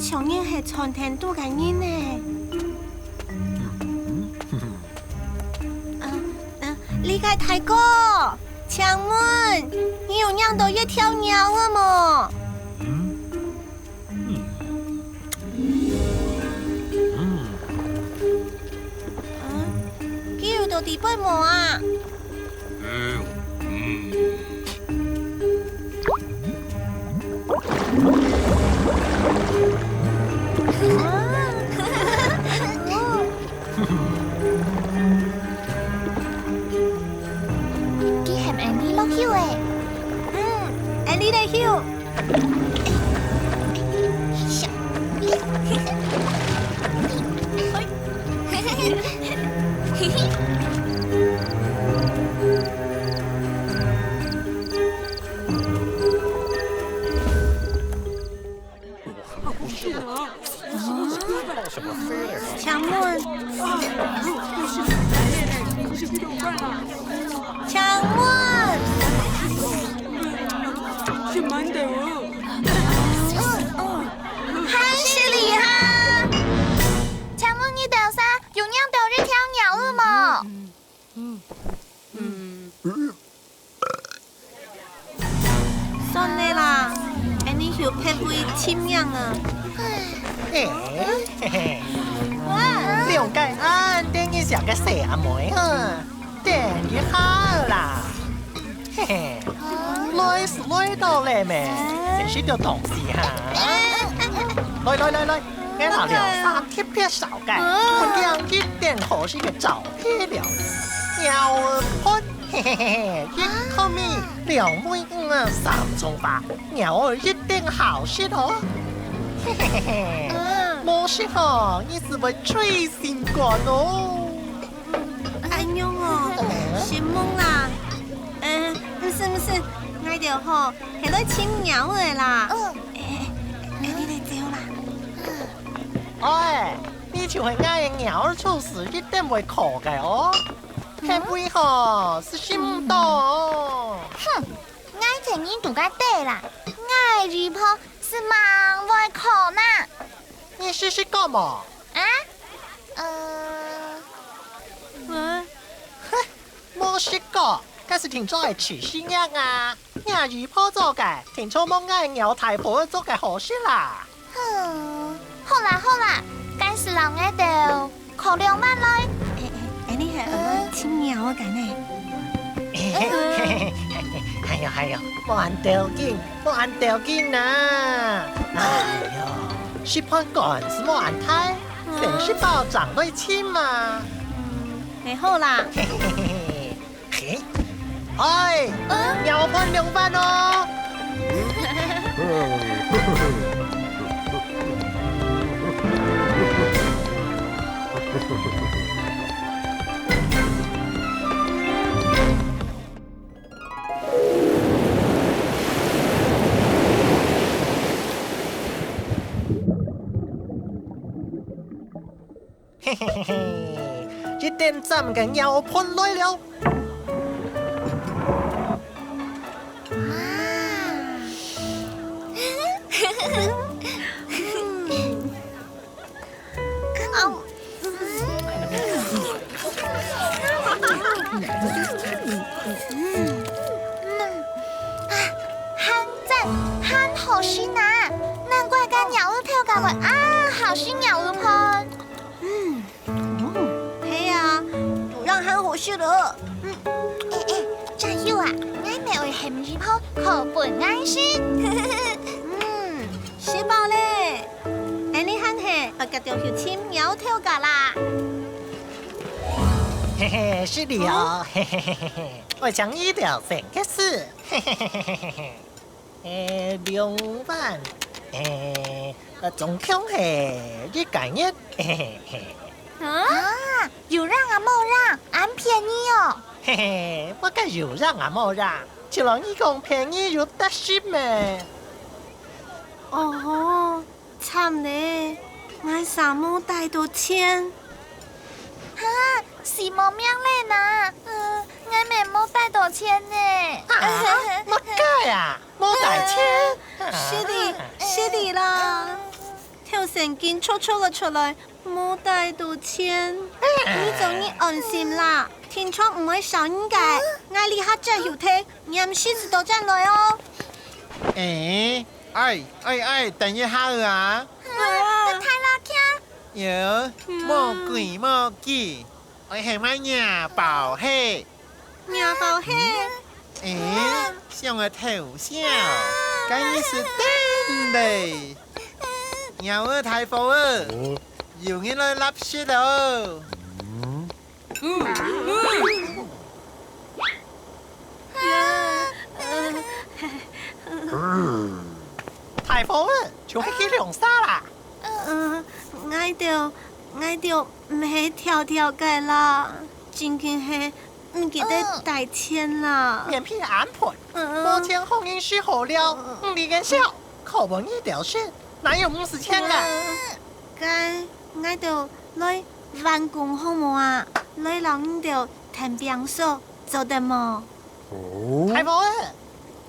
你常年系餐厅度嘅人呢？你个大哥，请问你有养到一条鸟了么？佢有到地杯么啊？你的秀，强问，强问。是蛮的还是你哈？请问你头上有养到一条鸟儿吗？算了啦，你有配位亲养啊？了解啊，等一下个小阿妹哈，等一下啦，嘿嘿。來是來到咧咩？真是條同事哈！來，我拿了三貼片手計，我將一點可惜嘅照片了。鳥兒潘，嘿嘿嘿，一口米兩妹三種八，鳥兒一定好食哦！嘿嘿嘿嘿，冇事哦，你是會吹心肝哦。安樣哦，心懵啦。不是。我就吼係來親鳥的啦。你嚟走啦。哎，你就係嗌鳥做事一定會錯嘅哦。係會吼是心多哦。哼，我承認讀個對啦，我魚泡是蠻會考呢。你試試講嘛。冇試過。但是聽咗係廚師娘啊，nhà魚婆做嘅，聽錯冇嗌鳥太婆做嘅好事啦。好啦，但是人喺度考2萬來。你係來親鳥嘅呢？係啊，冇按條件啊！哎呦，食飯趕是冇按太，成食包長對親嘛。你好啦。哎，鳥判2萬哦！嘿嘿嘿嘿，一點站嘅鳥判來了。很好吃呢，難怪個鳥兒跳過來啊，好吃鳥兒盤。係啊，都讓很好吃了。仲有啊，我咪會鹹魚泡可本愛吃。食飽咧，你肯係我夾條條親鳥跳過啦。嘿嘿，是你哦，嘿嘿嘿嘿，我講一條整個事，嘿嘿嘿嘿嘿嘿。2萬，總共係1個月，嘿嘿嘿。有讓啊冇讓，俺便宜哦。嘿嘿，我個有讓啊冇讓，就讓你講便宜有得食咩？哦，慘咧，我啥冇帶到錢。是冇命咧呐，我咪冇帶到錢呢。乜解啊？冇帶錢？是的啦。條成件粗粗嘅出嚟，冇帶到錢，你就你安心啦。天窗唔會少人嘅，我立刻就要睇，你唔需要到站來哦。等一下啊！太老強。有莫鬼莫記，我係乜嘢寶氣？nhà bảo hết 像個頭像，梗是真的。鳥兒太火了，有人來立雪了。太火了，就去涼沙啦。我就唔係條條嘅啦，真嘅係唔記得帶錢啦。面皮安盤，目前紅英是好了，你跟笑，口吻一條線，哪有50錢啊？我就來辦公好冇啊？來讓就談兵數做得冇？太火了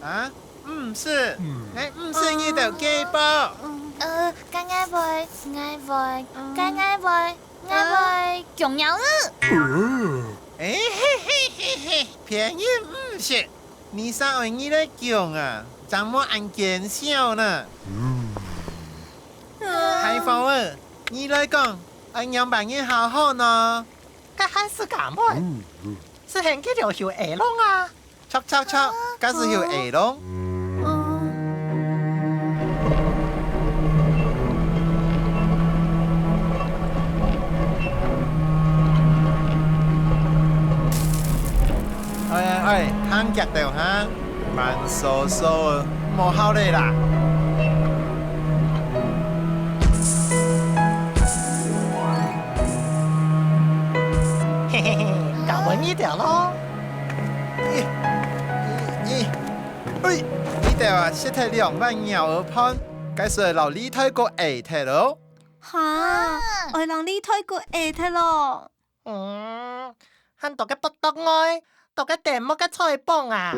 啊？唔是，唔是你就記報。我會強鳥兒。嘿嘿嘿嘿，便宜唔是，你啥玩意來講啊？怎麼按見笑呢？太火了，你來講，按樣扮嘢好好呢？佢還是咁喎，是很幾條條下龍啊？錯，嗰是條下龍。行腳掉哈，慢疏疏，冇效力啦。嘿嘿嘿，搞穩一點咯。呢條啊，識睇2萬鳥兒盤，該是老李推過下睇咯。嚇，我讓你推過下睇咯。喊讀嘅不讀愛。讀個電木嘅菜幫啊！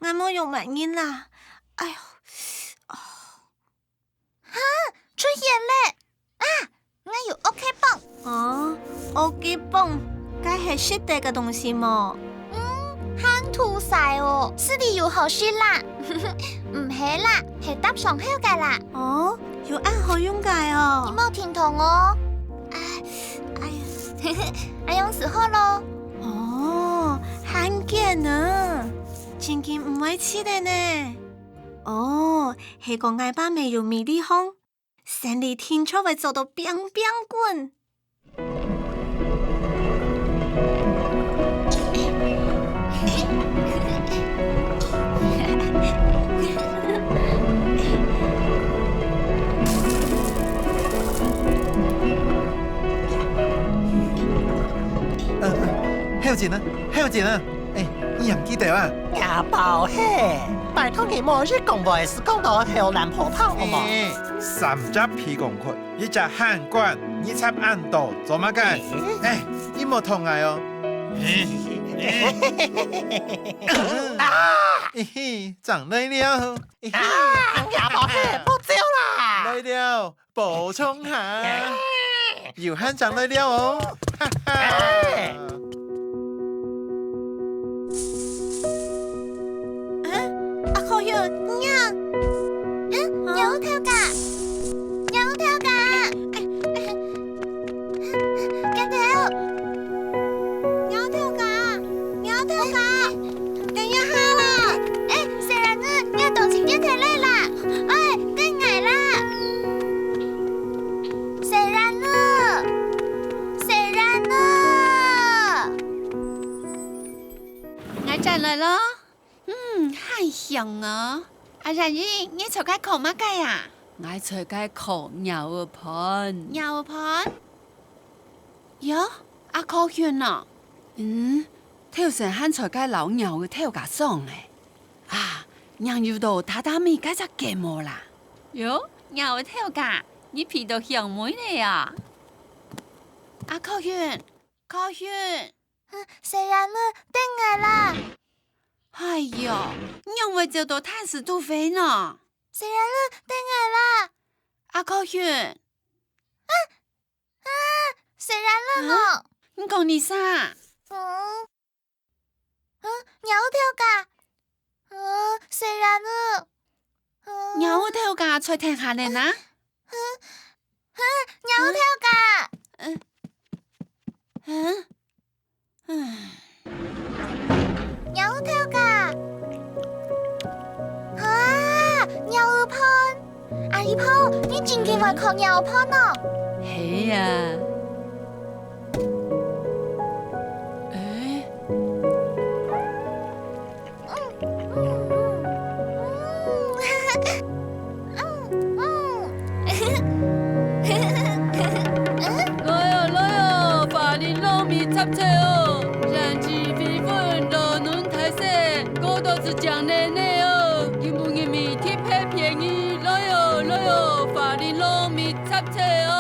我冇用埋煙啦，哎呦，出現咧！啊，我有 OK 泵。OK 泵，該係濕地嘅東西麼？很土晒哦，是你有好事啦。唔係啦，係搭上口嘅啦。有按好用嘅哦。你冇聽懂哦。我用時候咯。罕見啊！真件唔會黐的呢。係個嗌班未用迷你風，成日天出會做到冰冰滾。還有錢啊！你還記得啊？呀，寶嘿，拜託你莫去講話是講到後南葡萄好冇？3隻皮公殼，1隻漢管，2隻暗豆，做乜嘅？你莫同我哦。長來了。呀，寶嘿，不走啦！來了，補充下。有漢長來了哦。哈哈。有條㗎，跟條，等一下啦！誰人呢？要到晴天台來啦！跟矮啦！誰人呢？我轉來咯。太香啊！阿然姨，你坐街烤乜雞啊？我坐街烤鳥兒盤。鳥兒盤？哟，阿可炫啊！跳成汉才介老鸟嘅跳架爽诶！啊，讓要到榻榻米介只芥末啦！哟，鳥跳架，你皮到香妹嚟啊！阿可炫，可炫，虽然呢，等我啦。哎呀，讓我走到炭死都飛呢！虽然呢，等我啦。阿可炫，虽然了呢。你講你啥？鳥跳架。虽然呢。鳥跳架才停下嚟啦！鳥跳架。鳥跳架。鳥兒盆。阿姨婆，你真嘅會靠鳥兒盆呢？係啊！來啊！法連糯米雜菜哦，燃氣飛粉羅嫩泰式，嗰度是醬奶奶哦，要唔要米貼片便宜？來啊！法連糯米雜菜哦。